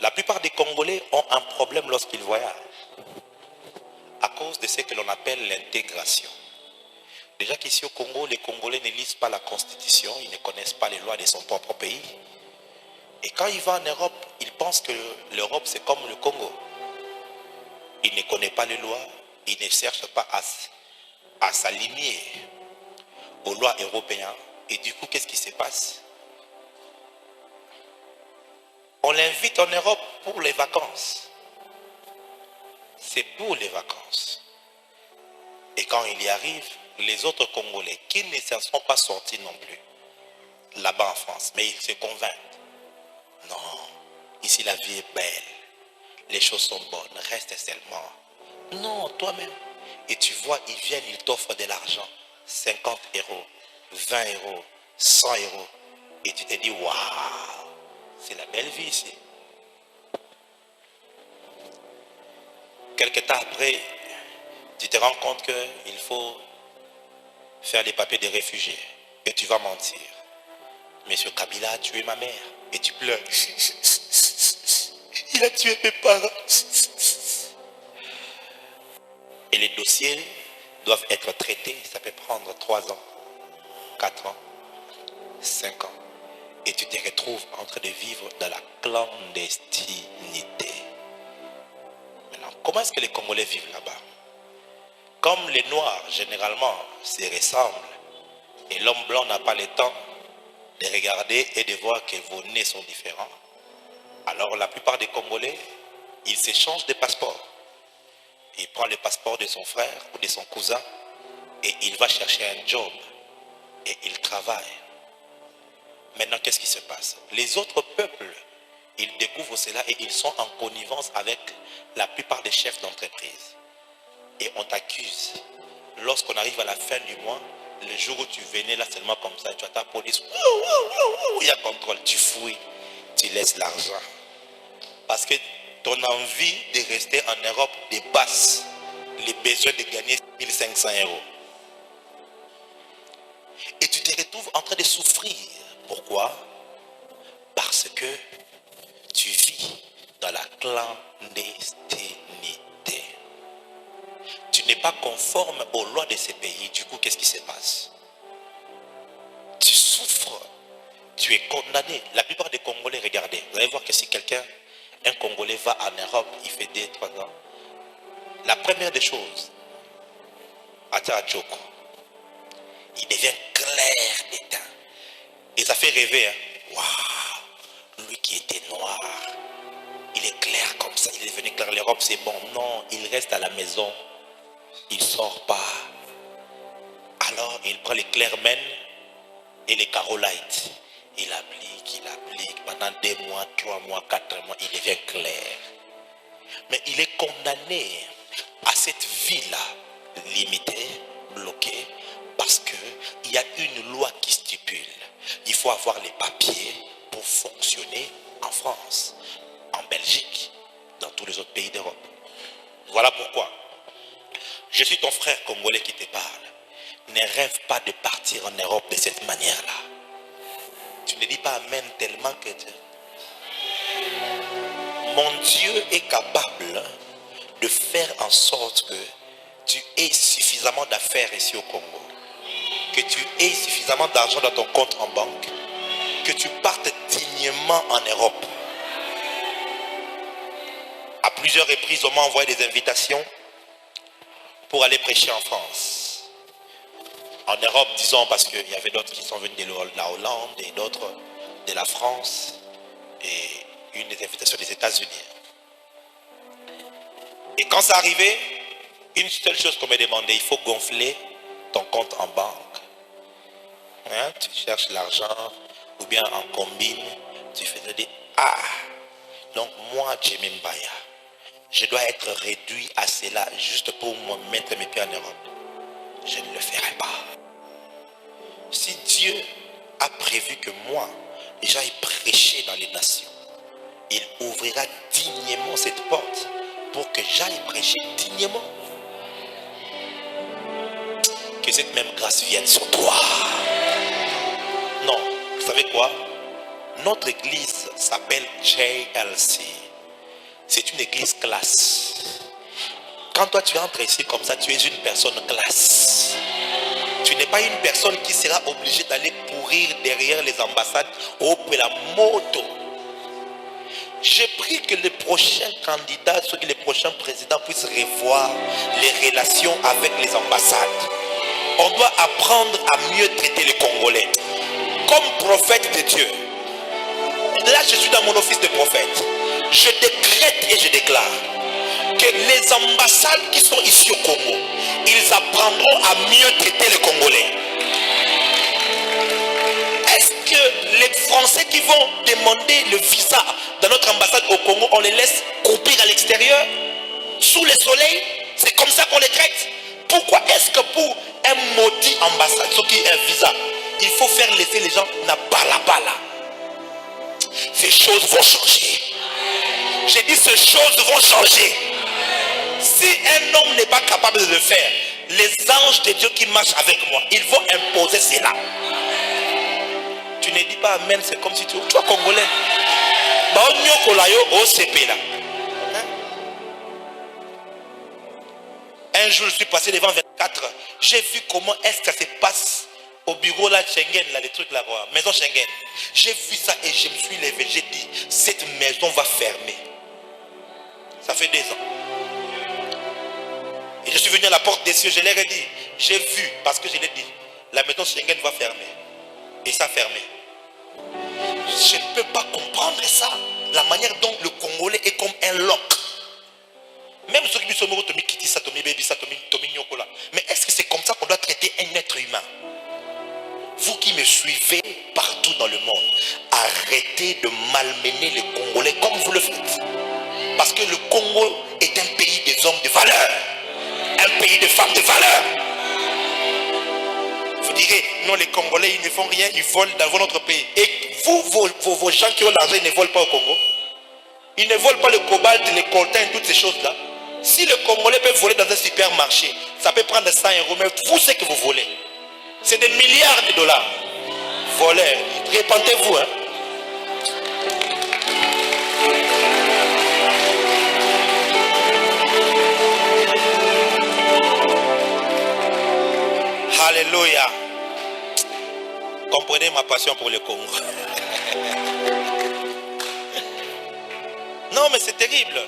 La plupart des Congolais ont un problème lorsqu'ils voyagent, à cause de ce que l'on appelle l'intégration. Déjà qu'ici au Congo, les Congolais ne lisent pas la Constitution, ils ne connaissent pas les lois de son propre pays. Et quand ils vont en Europe, ils pensent que l'Europe c'est comme le Congo. Ils ne connaissent pas les lois, ils ne cherchent pas à s'aligner aux lois européennes. Et du coup, qu'est-ce qui se passe? On l'invite en Europe pour les vacances. C'est pour les vacances. Et quand il y arrive, les autres Congolais qui ne s'en sont pas sortis non plus, là-bas en France, mais ils se convainquent. Non, ici la vie est belle, les choses sont bonnes, reste seulement. Non, toi-même. Et tu vois, ils viennent, ils t'offrent de l'argent, 50 euros, 20 euros, 100 euros. Et tu te dis, waouh, c'est la belle vie ici. Quelque temps après, tu te rends compte qu'il faut faire les papiers des réfugiés. Et tu vas mentir. Monsieur Kabila a tué ma mère. Et tu pleures. Il a tué mes parents. Et les dossiers doivent être traités. Ça peut prendre 3 ans, 4 ans, 5 ans. Et tu te retrouves en train de vivre dans la clandestinité. Maintenant, comment est-ce que les Congolais vivent là-bas? Comme les Noirs, généralement, se ressemblent, et l'homme blanc n'a pas le temps de regarder et de voir que vos nez sont différents, alors la plupart des Congolais, ils s'échangent des passeports. Il prend le passeport de son frère ou de son cousin et il va chercher un job et il travaille. Maintenant, qu'est-ce qui se passe? Les autres peuples, ils découvrent cela et ils sont en connivence avec la plupart des chefs d'entreprise. Et on t'accuse. Lorsqu'on arrive à la fin du mois, le jour où tu venais là seulement comme ça, tu as ta police, il y a contrôle, tu fouilles, tu laisses l'argent. Parce que ton envie de rester en Europe dépasse les besoins de gagner 1500 euros. Et tu te retrouves en train de souffrir. Pourquoi? Parce que tu vis dans la clandestinité. Tu n'es pas conforme aux lois de ces pays. Du coup, qu'est-ce qui se passe? Tu souffres. Tu es condamné. La plupart des Congolais, regardez, vous allez voir que si un Congolais va en Europe, il fait 2-3 ans. La première des choses, Ata Djoko, il devient clair d'éteint. Et ça fait rêver. Hein? Waouh, lui qui était noir, il est clair comme ça, il est devenu clair. L'Europe c'est bon. Non, il reste à la maison, il ne sort pas. Alors il prend les Clairmen et les Carolites. Il applique pendant 2 mois, 3 mois, 4 mois, il devient clair. Mais il est condamné à cette vie-là, limitée, bloquée, parce qu'il y a une loi qui stipule. Il faut avoir les papiers pour fonctionner en France, en Belgique, dans tous les autres pays d'Europe. Voilà pourquoi je suis ton frère congolais qui te parle. Ne rêve pas de partir en Europe de cette manière-là. Tu ne dis pas amen tellement que mon Dieu est capable de faire en sorte que tu aies suffisamment d'affaires ici au Congo, que tu aies suffisamment d'argent dans ton compte en banque, que tu partes dignement en Europe. À plusieurs reprises, on m'a envoyé des invitations pour aller prêcher en France. En Europe, disons, parce qu'il y avait d'autres qui sont venus de la Hollande et d'autres de la France, et une des invitations des États-Unis. Et quand ça arrivait, une seule chose qu'on me demandait, il faut gonfler ton compte en banque. Hein? Tu cherches l'argent, ou bien en combine, tu faisais des donc moi, Jimmy Mbaya, je dois être réduit à cela juste pour me mettre mes pieds en Europe. Je ne le ferai pas. Si Dieu a prévu que moi, j'aille prêcher dans les nations, il ouvrira dignement cette porte pour que j'aille prêcher dignement. Que cette même grâce vienne sur toi. Non, vous savez quoi? Notre église s'appelle JLC, C'est une église classe. Quand toi tu entres ici comme ça, tu es une personne classe. Tu n'es pas une personne qui sera obligée d'aller pourrir derrière les ambassades au la moto. J'ai pris que les prochains candidats, ceux que les prochains présidents puissent revoir les relations avec les ambassades. On doit apprendre à mieux traiter les Congolais. Comme prophète de Dieu. Là, je suis dans mon office de prophète. Je décrète et je déclare que les ambassades qui sont ici au Congo, ils apprendront à mieux traiter les Congolais. Est-ce que les Français qui vont demander le visa dans notre ambassade au Congo, on les laisse courir à l'extérieur, sous le soleil? C'est comme ça qu'on les traite? Pourquoi est-ce que pour un maudit ambassade, ce qui est un visa, il faut faire laisser les gens na bala? Ces choses vont changer. J'ai dit ces choses vont changer. Si un homme n'est pas capable de le faire, les anges de Dieu qui marchent avec moi, ils vont imposer cela. Tu ne dis pas amen, c'est comme si tu es congolais. Un jour, je suis passé devant 24. J'ai vu comment est-ce que ça se passe au bureau là, Schengen, là, les trucs là, maison Schengen. J'ai vu ça et je me suis levé. J'ai dit, cette maison va fermer. Ça fait 2 ans. Et je suis venu à la porte des cieux, je leur ai dit, j'ai vu, parce que je l'ai dit, la maison Schengen va fermer. Et ça a fermé. Je ne peux pas comprendre ça. La manière dont le Congolais est comme un loc. Même ceux qui sont morts, mais est-ce que c'est comme ça qu'on doit traiter un être humain? Vous qui me suivez partout dans le monde, arrêtez de malmener les Congolais comme vous le faites. Parce que le Congo est un pays des hommes de valeur. Un pays de femmes de valeur. Vous direz, non, les Congolais, ils ne font rien, ils volent dans notre pays. Et vous, vos gens qui ont l'argent, ils ne volent pas au Congo. Ils ne volent pas le cobalt, les coltins, toutes ces choses-là. Si le Congolais peut voler dans un supermarché, ça peut prendre 100 €, mais vous, c'est que vous volez. C'est des milliards de dollars. Voleurs, répentez-vous, hein. Alléluia. Comprenez ma passion pour le Congo. Non, mais c'est terrible.